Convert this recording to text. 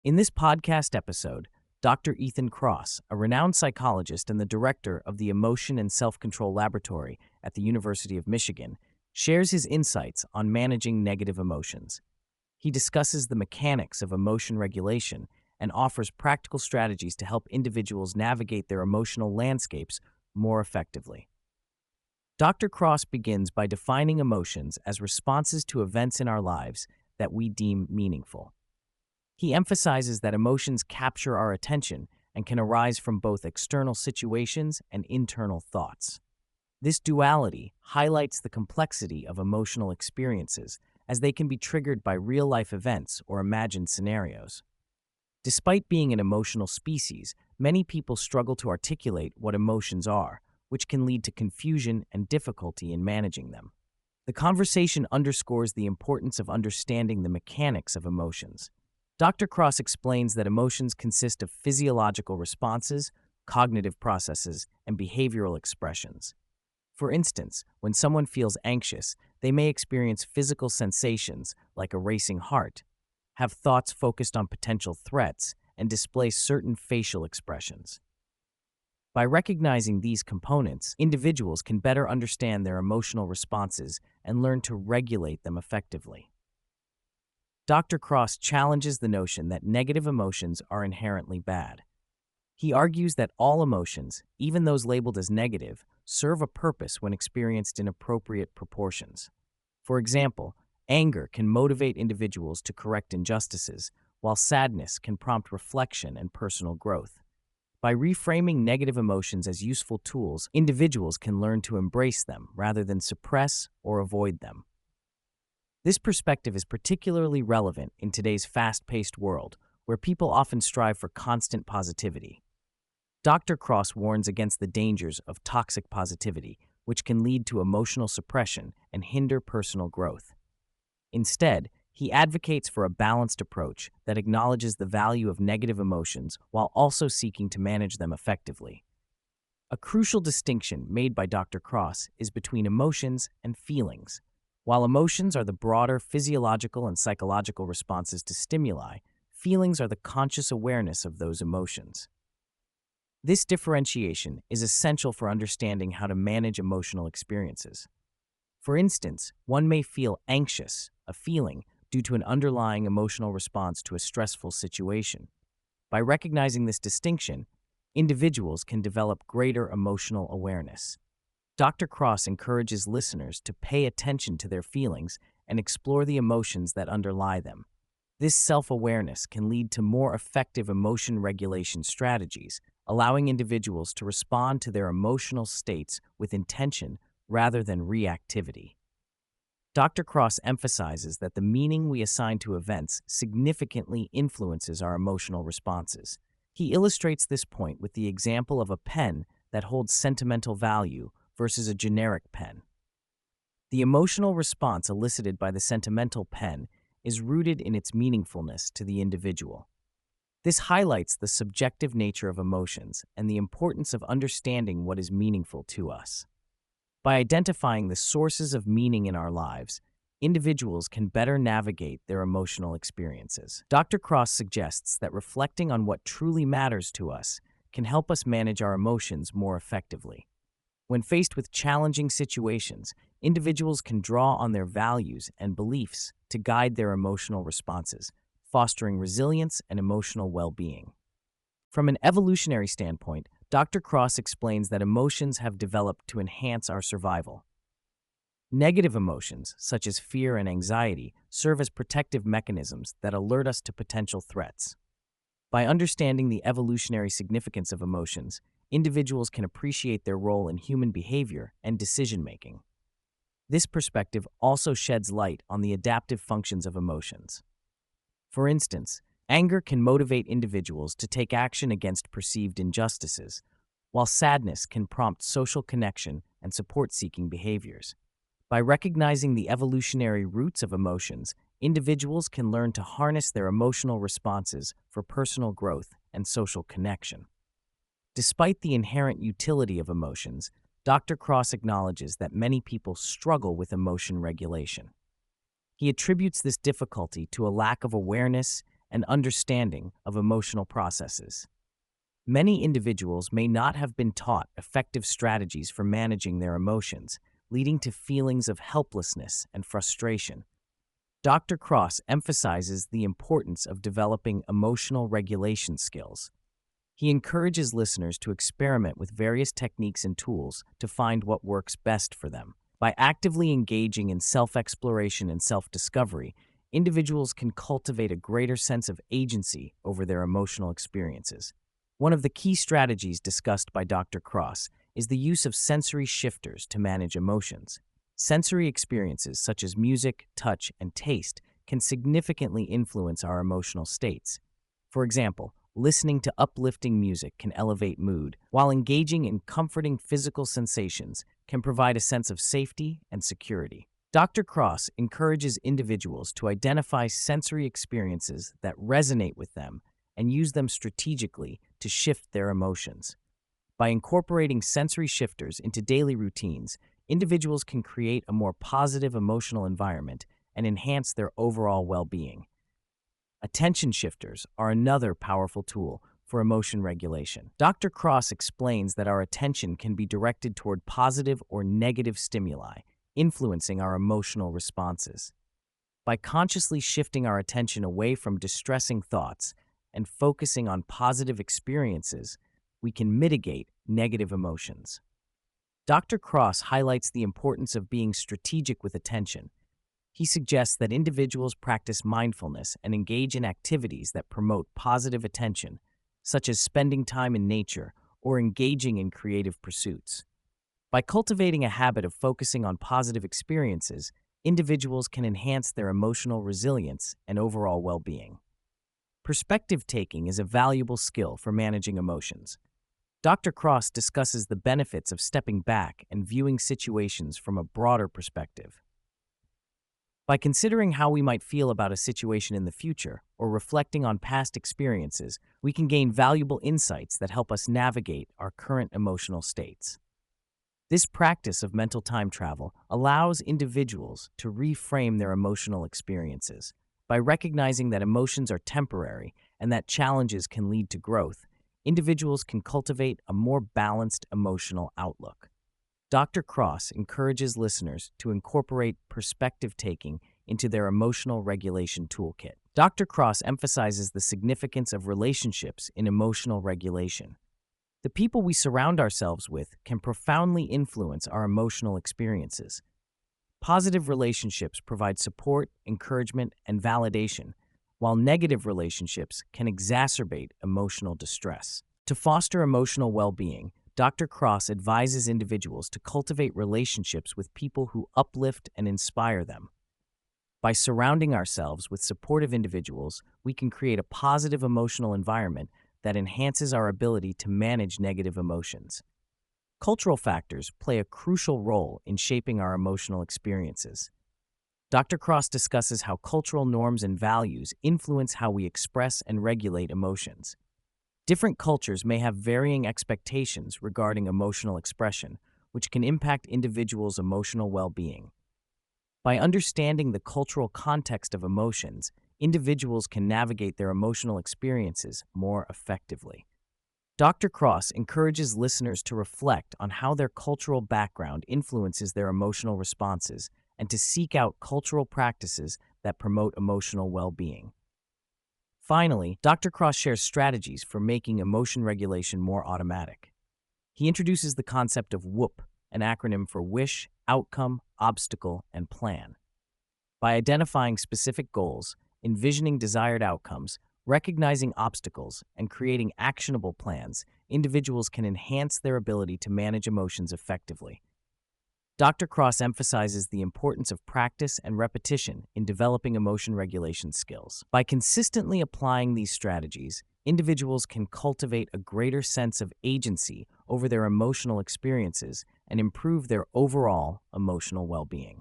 In this podcast episode, Dr. Ethan Kross, a renowned psychologist and the director of the Emotion and Self-Control Laboratory at the University of Michigan, shares his insights on managing negative emotions. He discusses the mechanics of emotion regulation and offers practical strategies to help individuals navigate their emotional landscapes more effectively. Dr. Kross begins by defining emotions as responses to events in our lives that we deem meaningful. He emphasizes that emotions capture our attention and can arise from both external situations and internal thoughts. This duality highlights the complexity of emotional experiences, as they can be triggered by real-life events or imagined scenarios. Despite being an emotional species, many people struggle to articulate what emotions are, which can lead to confusion and difficulty in managing them. The conversation underscores the importance of understanding the mechanics of emotions. Dr. Kross explains that emotions consist of physiological responses, cognitive processes, and behavioral expressions. For instance, when someone feels anxious, they may experience physical sensations like a racing heart, have thoughts focused on potential threats, and display certain facial expressions. By recognizing these components, individuals can better understand their emotional responses and learn to regulate them effectively. Dr. Kross challenges the notion that negative emotions are inherently bad. He argues that all emotions, even those labeled as negative, serve a purpose when experienced in appropriate proportions. For example, anger can motivate individuals to correct injustices, while sadness can prompt reflection and personal growth. By reframing negative emotions as useful tools, individuals can learn to embrace them rather than suppress or avoid them. This perspective is particularly relevant in today's fast-paced world, where people often strive for constant positivity. Dr. Kross warns against the dangers of toxic positivity, which can lead to emotional suppression and hinder personal growth. Instead, he advocates for a balanced approach that acknowledges the value of negative emotions while also seeking to manage them effectively. A crucial distinction made by Dr. Kross is between emotions and feelings. While emotions are the broader physiological and psychological responses to stimuli, feelings are the conscious awareness of those emotions. This differentiation is essential for understanding how to manage emotional experiences. For instance, one may feel anxious, a feeling, due to an underlying emotional response to a stressful situation. By recognizing this distinction, individuals can develop greater emotional awareness. Dr. Kross encourages listeners to pay attention to their feelings and explore the emotions that underlie them. This self-awareness can lead to more effective emotion regulation strategies, allowing individuals to respond to their emotional states with intention rather than reactivity. Dr. Kross emphasizes that the meaning we assign to events significantly influences our emotional responses. He illustrates this point with the example of a pen that holds sentimental value versus a generic pen. The emotional response elicited by the sentimental pen is rooted in its meaningfulness to the individual. This highlights the subjective nature of emotions and the importance of understanding what is meaningful to us. By identifying the sources of meaning in our lives, individuals can better navigate their emotional experiences. Dr. Kross suggests that reflecting on what truly matters to us can help us manage our emotions more effectively. When faced with challenging situations, individuals can draw on their values and beliefs to guide their emotional responses, fostering resilience and emotional well-being. From an evolutionary standpoint, Dr. Kross explains that emotions have developed to enhance our survival. Negative emotions, such as fear and anxiety, serve as protective mechanisms that alert us to potential threats. By understanding the evolutionary significance of emotions, individuals can appreciate their role in human behavior and decision-making. This perspective also sheds light on the adaptive functions of emotions. For instance, anger can motivate individuals to take action against perceived injustices, while sadness can prompt social connection and support-seeking behaviors. By recognizing the evolutionary roots of emotions, individuals can learn to harness their emotional responses for personal growth and social connection. Despite the inherent utility of emotions, Dr. Kross acknowledges that many people struggle with emotion regulation. He attributes this difficulty to a lack of awareness and understanding of emotional processes. Many individuals may not have been taught effective strategies for managing their emotions, leading to feelings of helplessness and frustration. Dr. Kross emphasizes the importance of developing emotional regulation skills. He encourages listeners to experiment with various techniques and tools to find what works best for them. By actively engaging in self-exploration and self-discovery, individuals can cultivate a greater sense of agency over their emotional experiences. One of the key strategies discussed by Dr. Kross is the use of sensory shifters to manage emotions. Sensory experiences such as music, touch, and taste can significantly influence our emotional states. For example, listening to uplifting music can elevate mood, while engaging in comforting physical sensations can provide a sense of safety and security. Dr. Kross encourages individuals to identify sensory experiences that resonate with them and use them strategically to shift their emotions. By incorporating sensory shifters into daily routines, individuals can create a more positive emotional environment and enhance their overall well-being. Attention shifters are another powerful tool for emotion regulation. Dr. Kross explains that our attention can be directed toward positive or negative stimuli, influencing our emotional responses. By consciously shifting our attention away from distressing thoughts and focusing on positive experiences, we can mitigate negative emotions. Dr. Kross highlights the importance of being strategic with attention. He suggests that individuals practice mindfulness and engage in activities that promote positive attention, such as spending time in nature or engaging in creative pursuits. By cultivating a habit of focusing on positive experiences, individuals can enhance their emotional resilience and overall well-being. Perspective taking is a valuable skill for managing emotions. Dr. Kross discusses the benefits of stepping back and viewing situations from a broader perspective. By considering how we might feel about a situation in the future or reflecting on past experiences, we can gain valuable insights that help us navigate our current emotional states. This practice of mental time travel allows individuals to reframe their emotional experiences. By recognizing that emotions are temporary and that challenges can lead to growth, individuals can cultivate a more balanced emotional outlook. Dr. Kross encourages listeners to incorporate perspective taking into their emotional regulation toolkit. Dr. Kross emphasizes the significance of relationships in emotional regulation. The people we surround ourselves with can profoundly influence our emotional experiences. Positive relationships provide support, encouragement, and validation, while negative relationships can exacerbate emotional distress. To foster emotional well-being, Dr. Kross advises individuals to cultivate relationships with people who uplift and inspire them. By surrounding ourselves with supportive individuals, we can create a positive emotional environment that enhances our ability to manage negative emotions. Cultural factors play a crucial role in shaping our emotional experiences. Dr. Kross discusses how cultural norms and values influence how we express and regulate emotions. Different cultures may have varying expectations regarding emotional expression, which can impact individuals' emotional well-being. By understanding the cultural context of emotions, individuals can navigate their emotional experiences more effectively. Dr. Kross encourages listeners to reflect on how their cultural background influences their emotional responses and to seek out cultural practices that promote emotional well-being. Finally, Dr. Kross shares strategies for making emotion regulation more automatic. He introduces the concept of WOOP, an acronym for Wish, Outcome, Obstacle, and Plan. By identifying specific goals, envisioning desired outcomes, recognizing obstacles, and creating actionable plans, individuals can enhance their ability to manage emotions effectively. Dr. Kross emphasizes the importance of practice and repetition in developing emotion regulation skills. By consistently applying these strategies, individuals can cultivate a greater sense of agency over their emotional experiences and improve their overall emotional well-being.